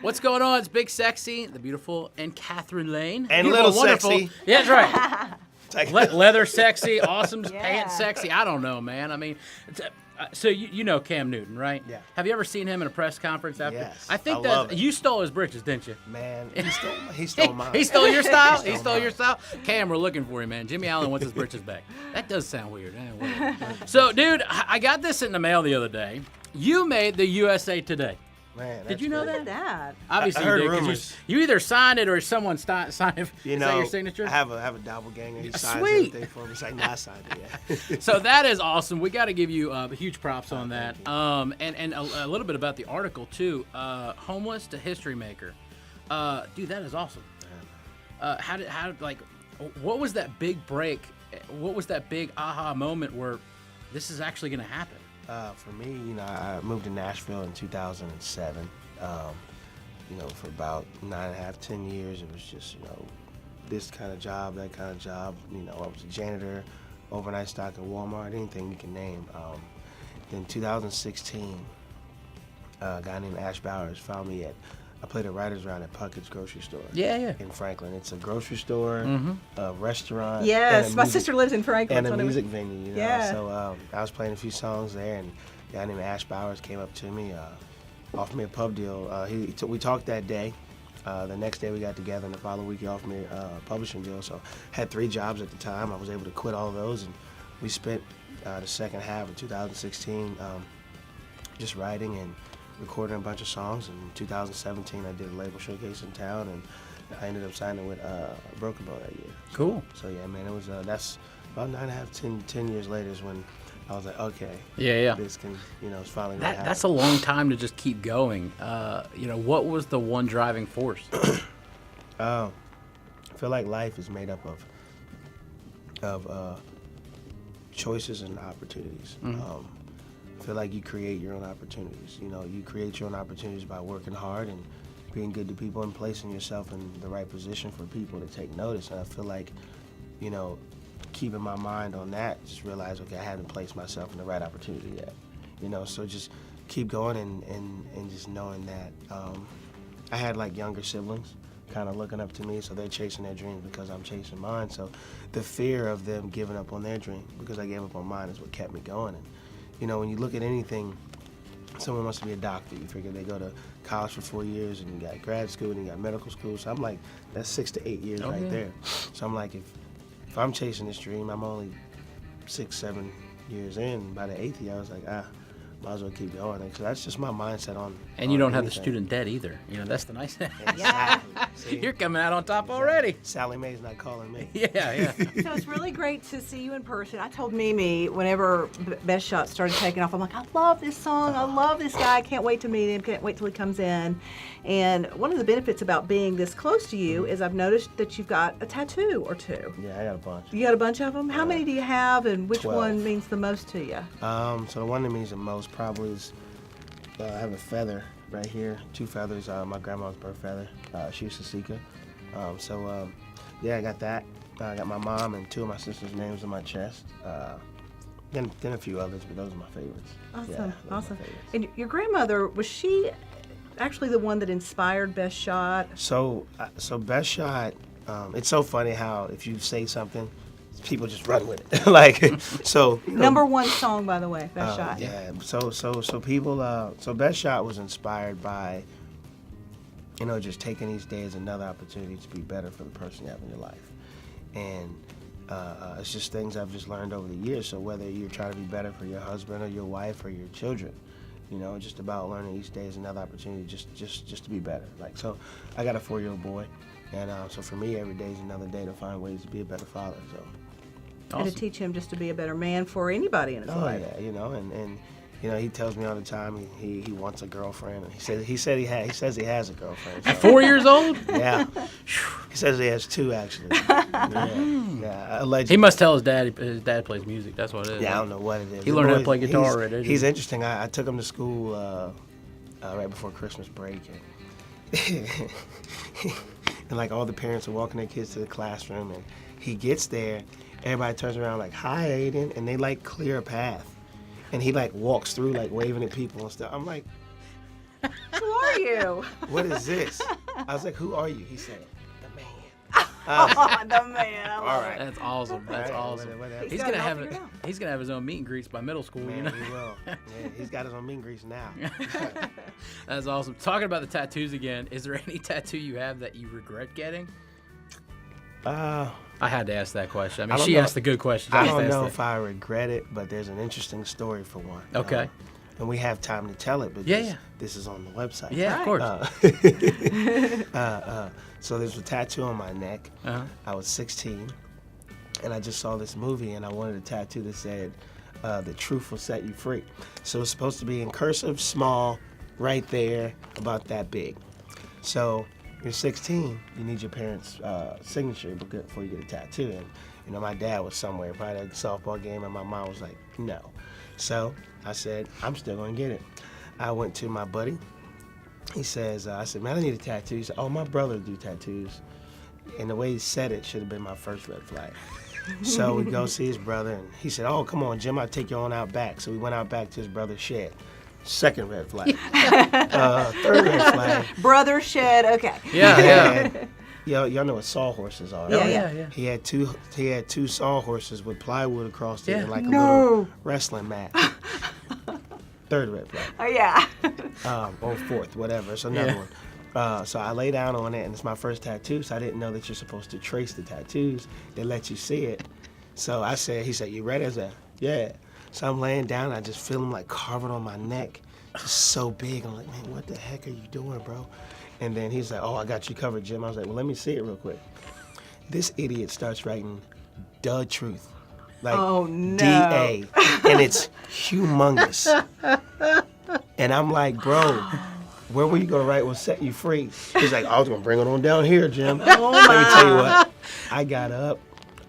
What's going on? It's Big Sexy, the beautiful, and Catherine Lane. And Beautiful, Little wonderful. Sexy. Yeah, that's right. Leather sexy, awesome Yeah. pants sexy. I don't know, man. I mean, so you know Cam Newton, right? Yeah. Have you ever seen him in a press conference after? Yes, I think I that love it. you stole his britches, didn't you? Man, he stole mine. He stole your style? He stole your style? Cam, we're looking for you, man. Jimmie Allen wants his britches back. That does sound weird. So, dude, I got this in the mail the other day. You made the USA Today. Man, Did you know Look that? at that. Obviously, I heard you did, 'cause rumors. you either signed it or someone signed it. You Is know, that your signature? I have a doppelganger. He signs Sweet. everything for me. He's like, nah, I signed it, yeah. So that is awesome. We got to give you huge props on that. And a little bit about the article too. Homeless to history maker. Dude, that is awesome. What was that big break? What was that big aha moment where this is actually going to happen? For me, you know, I moved to Nashville in 2007. You know, for about 9.5, 10 years, it was just, you know, this kind of job, that kind of job. You know, I was a janitor, overnight stock at Walmart, anything you can name. Then 2016, a guy named Ash Bowers found me I played a writer's round at Puckett's grocery store. Yeah. In Franklin. It's a grocery store, a restaurant. Yes, and a my music- sister lives in Franklin. And so a I know- music venue, you know. Yeah. So I was playing a few songs there, and a guy named Ash Bowers came up to me, offered me a pub deal. We talked that day. The next day we got together, and the following week he offered me a publishing deal. So I had 3 jobs at the time. I was able to quit all of those, and we spent the second half of 2016 just writing and recording a bunch of songs. In 2017, I did a label showcase in town, and I ended up signing with Broken Bow that year. Cool. So yeah, man, it was that's about 9.5, 10 years later is when I was like, okay, Yeah. this can, you know, it's finally gonna happen. That's a long time to just keep going. You know, what was the one driving force? I feel like life is made up of choices and opportunities. I feel like you create your own opportunities. You know, you create your own opportunities by working hard and being good to people and placing yourself in the right position for people to take notice. And I feel like, you know, keeping my mind on that, just realize, okay, I haven't placed myself in the right opportunity yet. You know, so just keep going and just knowing that I had like younger siblings kind of looking up to me, so they're chasing their dreams because I'm chasing mine. So the fear of them giving up on their dream because I gave up on mine is what kept me going. And you know, when you look at anything, someone wants to be a doctor. You figure they go to college for 4 years, and you got grad school, and you got medical school. So I'm like, that's 6 to 8 years right there. So I'm like, if I'm chasing this dream, I'm only 6, 7 years in. By the 8th year, I was like, might as well keep going. So that's just my mindset on. And you don't have the anything. student debt either. You know, that's the nice thing. Exactly. See? You're coming out on top already. Sally Mae's not calling me. Yeah. So it's really great to see you in person. I told Mimi whenever Best Shot started taking off, I'm like, I love this song. I love this guy. I can't wait to meet him. Can't wait till he comes in. And one of the benefits about being this close to you is I've noticed that you've got a tattoo or 2. Yeah, I got a bunch. You got a bunch of them? How many do you have, and which 12. one means the most to you? So the one that means the most probably is I have a feather right here, 2 feathers. My grandma's birth feather. She was Sasika. Yeah, I got that. I got my mom and 2 of my sister's names on my chest. Then a few others, but those are my favorites. Awesome, Yeah, those are my awesome. favorites. And your grandmother, was she actually the one that inspired Best Shot? So Best Shot. It's so funny how if you say something, people just run with it. Like so. Number 1 song, by the way, Best Shot. Yeah. So people. So Best Shot was inspired by, you know, just taking each day as another opportunity to be better for the person you have in your life, and it's just things I've just learned over the years. So whether you're trying to be better for your husband or your wife or your children, you know, just about learning each day is another opportunity just to be better. Like so, I got a 4-year-old boy, and so for me, every day is another day to find ways to be a better father. So. And to Awesome. teach him just to be a better man for anybody in his Oh life. yeah, you know, and you know, he tells me all the time he wants a girlfriend. And he says he has a girlfriend. So, 4 years old? yeah, he says he has 2 actually. Yeah, allegedly. He must tell his dad plays music. That's what it is. Yeah, I don't know what it is. He The learned how to boy- play guitar he's- already, didn't He's he? interesting. I took him to school right before Christmas break, and, and like all the parents are walking their kids to the classroom, and he gets there. Everybody turns around like, "Hi, Aiden," and they like clear a path, and he like walks through like waving at people and stuff. I'm like, Who are are you? What is this? I was like, who are you? He said, the man. Oh, the man. I love All right. it. That's awesome. That's Right, awesome. whatever. He's He's got gonna it all have figured out. He's gonna have his own meet and greets by middle school. You Man, know. he will. Yeah, he's got his own meet and greets now. That's awesome. Talking about the tattoos again, is there any tattoo you have that you regret getting? I had to ask that question. I mean, I don't she know. asked the good questions. I just don't asked know it. if I regret it, but there's an interesting story for one. Okay. And we have time to tell it because Yeah. this is on the website. Yeah, of course. So there's a tattoo on my neck. Uh-huh. I was 16, and I just saw this movie, and I wanted a tattoo that said, "The truth will set you free." So it's supposed to be in cursive, small, right there, about that big. So you're 16, you need your parents' signature before you get a tattoo. And you know, my dad was somewhere, probably at a softball game, and my mom was like, "No." So I said, "I'm still gonna get it." I went to my buddy. He says, I said, "Man, I need a tattoo." He said, "Oh, my brother do tattoos." And the way he said it should have been my first red flag. So we go see his brother, and he said, "Oh, come on, Jim, I'll take you on out back." So we went out back to his brother's shed. Second red flag. Third red flag. Brother shed. Okay. Yeah. Y'all know what sawhorses are. Yeah, right? yeah. He had two sawhorses with plywood across it Yeah. and like a No. little wrestling mat. Third red flag. Oh, yeah. Or fourth, whatever. It's another one. So I lay down on it, and it's my first tattoo, so I didn't know that you're supposed to trace the tattoos. They let you see it. So he said, "You ready?" I said, "Yeah." So I'm laying down, I just feel them like carving on my neck, just so big. I'm like, "Man, what the heck are you doing, bro?" And then he's like, "Oh, I got you covered, Jim." I was like, "Well, let me see it real quick." This idiot starts writing, "The truth." Like Oh, no. D-A. And it's humongous. And I'm like, "Bro, where were you going to write will set you free?" He's like, "I was going to bring it on down here, Jim." Oh, Let me tell you my. what. I got up.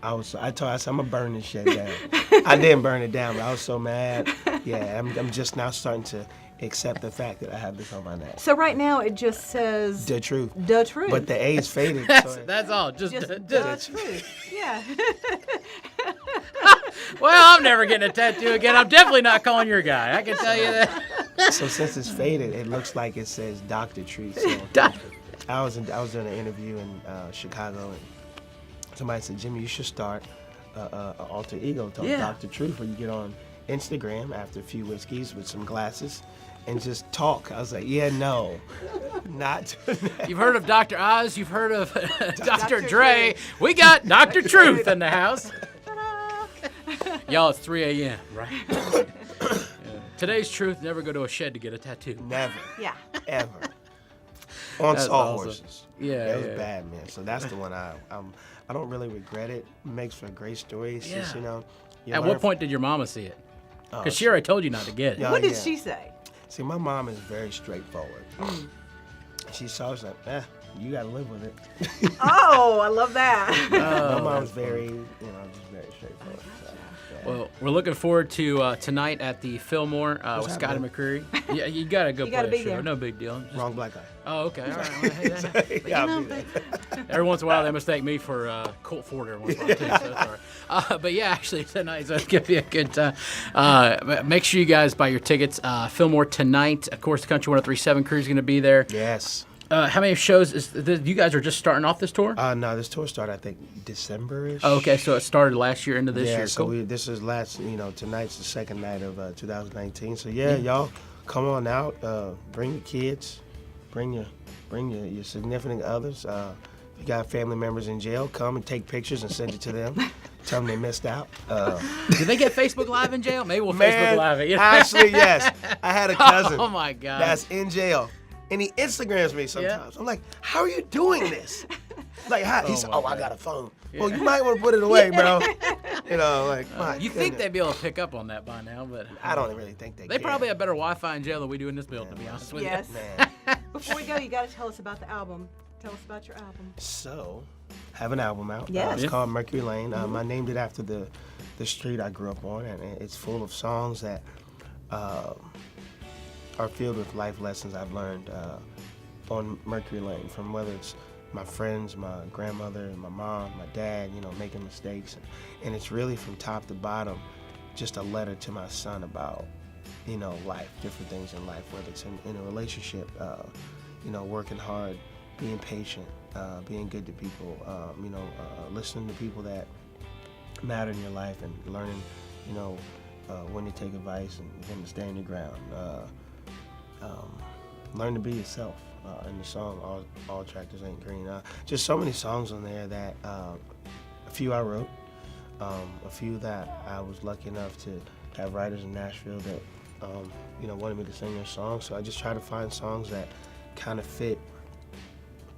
I said, "I'm going to burn this shit down." I didn't burn it down, but I was so mad. Yeah, I'm just now starting to accept the fact that I have this on my neck. So right now it just says The truth. the truth. But the A's faded. That's all. Just just the truth. Yeah. well, I'm never getting a tattoo again. I'm definitely not calling your guy. I can tell you that. So since it's faded, it looks like it says Dr. Truth. So I was doing an interview in Chicago, and somebody said, "Jimmy, you should start an alter ego called Yeah. Dr. Truth, where you get on Instagram after a few whiskeys with some glasses and just talk." I was like, "Yeah, no, not." You've heard of Dr. Oz. You've heard of Dr. Dr. Dre. We got Dr. Truth in the house. Y'all, it's 3 a.m., right? Yeah. Today's truth, never go to a shed to get a tattoo. Never, Yeah. ever. On That's sawhorses. awesome. Yeah, That was yeah. bad, man. So that's the one I don't really regret it. It makes for a great story. It's just, Yeah. you At learn what point did your mama see it? Oh, Because she already told you not to get it. Yeah. What did she say? See, my mom is very straightforward. She saw, she's like, you got to live with it. Oh, I love that. My mom's very, just very straightforward. So, yeah. Well, we're looking forward to tonight at the Fillmore with Scotty happening? McCreary. Yeah, you got to go You play gotta a be show. there. No big deal. Just- Wrong black guy. Oh, okay. All right. Well, hey, Yeah, I'll be there. every once in a while, they mistake me for Colt Ford every once in a while, too. So that's all right. But yeah, actually, tonight's going to be a good time. Make sure you guys buy your tickets. Fillmore tonight. Of course, the Country 103.7 crew is going to be there. Yes. How many shows? You guys are just starting off this tour? No, this tour started, I think, December-ish. Oh, okay, so it started last year into this Yeah, year. so Cool. this is tonight's the second night of 2019. So yeah, y'all come on out. Bring your kids, bring your significant others. If you got family members in jail, come and take pictures and send it to them. Tell them they missed out. Did they get Facebook Live in jail? Maybe we'll Man, Facebook Live it. actually, yes. I had a cousin Oh my God. that's in jail, and he Instagrams me sometimes. I'm like, "How are you doing this?" Like, how? He said, my "Oh, I got a phone." Well, you might want to put it away, bro. My You think goodness. they'd be able to pick up on that by now, but I don't really think they They can. probably have better Wi-Fi in jail than we do in this building, to be honest with Yes. Man. Before we go, you got to tell us about the album. Tell us about your album. So, have an album out. Yes. It's called Mercury Lane. I named it after the street I grew up on, and it's full of songs that are filled with life lessons I've learned on Mercury Lane, from whether it's my friends, my grandmother, my mom, my dad, making mistakes. And it's really from top to bottom just a letter to my son about life, different things in life, whether it's in a relationship, working hard, being patient, being good to people, listening to people that matter in your life, and learning, when to take advice and when to stand your ground. Learn to be yourself. In the song, All Tractors Ain't Green. Just so many songs on there that a few I wrote, a few that I was lucky enough to have writers in Nashville that wanted me to sing their songs. So I just try to find songs that kind of fit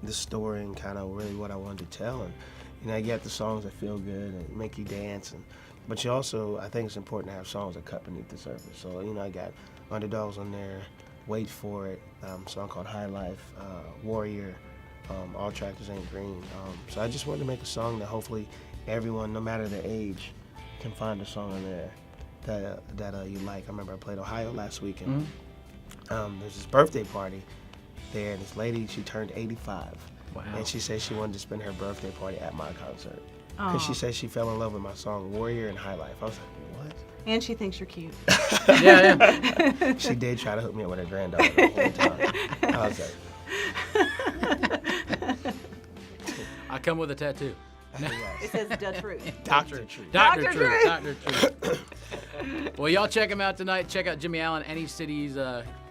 the story and kind of really what I wanted to tell. And you got the songs that feel good and make you dance, but you also, I think it's important to have songs that cut beneath the surface. So I got Underdogs on there, Wait For It, a song called High Life, Warrior, All Tractors Ain't Green. So I just wanted to make a song that hopefully everyone, no matter their age, can find a song on there that you like. I remember I played Ohio last weekend. There's this birthday party there, and this lady, she turned 85. Wow. And she said she wanted to spend her birthday party at my concert. Because she said she fell in love with my song Warrior and High Life. I was like, what? And she thinks you're cute. Yeah. She did try to hook me up with her granddaughter the whole time. I was like, I come with a tattoo. It says the truth. Dr. Truth. Dr. Truth. Dr. Truth. Well, y'all check him out tonight. Check out Jimmie Allen. Any cities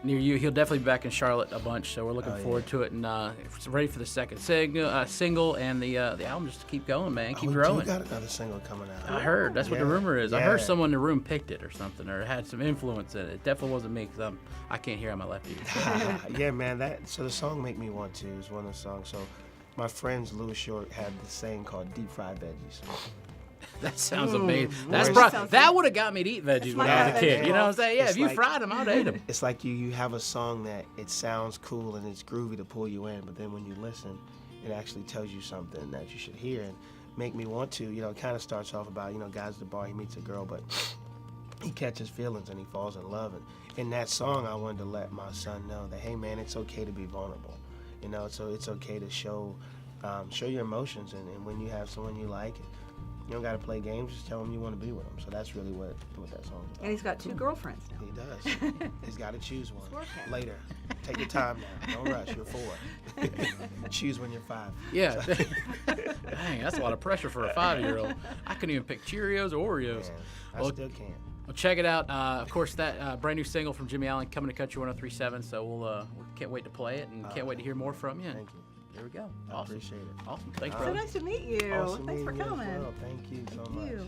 near you. He'll definitely be back in Charlotte a bunch, so we're looking forward to it. And ready for the second single and the album just to keep going, man. Keep growing. We got another single coming out. I heard. That's what the rumor is. Yeah. I heard someone in the room picked it or something, or had some influence in it. It definitely wasn't me, because I can't hear on my left ear. Yeah, man. So the song "Make Me Want To" is one of the songs. So my friends Louis Short had this saying called "deep fried veggies." That sounds amazing. Sounds That would have got me to eat veggies when I was a kid. favorite. You know what I'm saying? Yeah, It's if you like- fried them, I'd eat them. It's like you have a song that it sounds cool and it's groovy to pull you in, but then when you listen, it actually tells you something that you should hear. And "Make Me Want To," it kind of starts off about, guys at the bar, he meets a girl, but he catches feelings and he falls in love. And in that song, I wanted to let my son know that, hey man, it's okay to be vulnerable. So it's okay to show your emotions, and when you have someone you like, you don't got to play games, just tell them you want to be with them. So that's really what that song's about. And he's got 2 girlfriends now. He does. He's got to choose one. working. Later. Take your time now. Don't rush. You're 4. Choose when you're 5. Yeah. Dang, that's a lot of pressure for a 5-year-old. I couldn't even pick Cheerios or Oreos. Man, I Well, still can't. Well, check it out. Of course, that brand new single from Jimmie Allen coming to Country 103.7. So we can't wait to play it, and can't wait to hear more from you. Thank you. There we go. I Awesome. appreciate it. Awesome. Thanks, So brother. nice to meet you. Awesome Thanks for meeting you as coming. well. Thank you so much. You.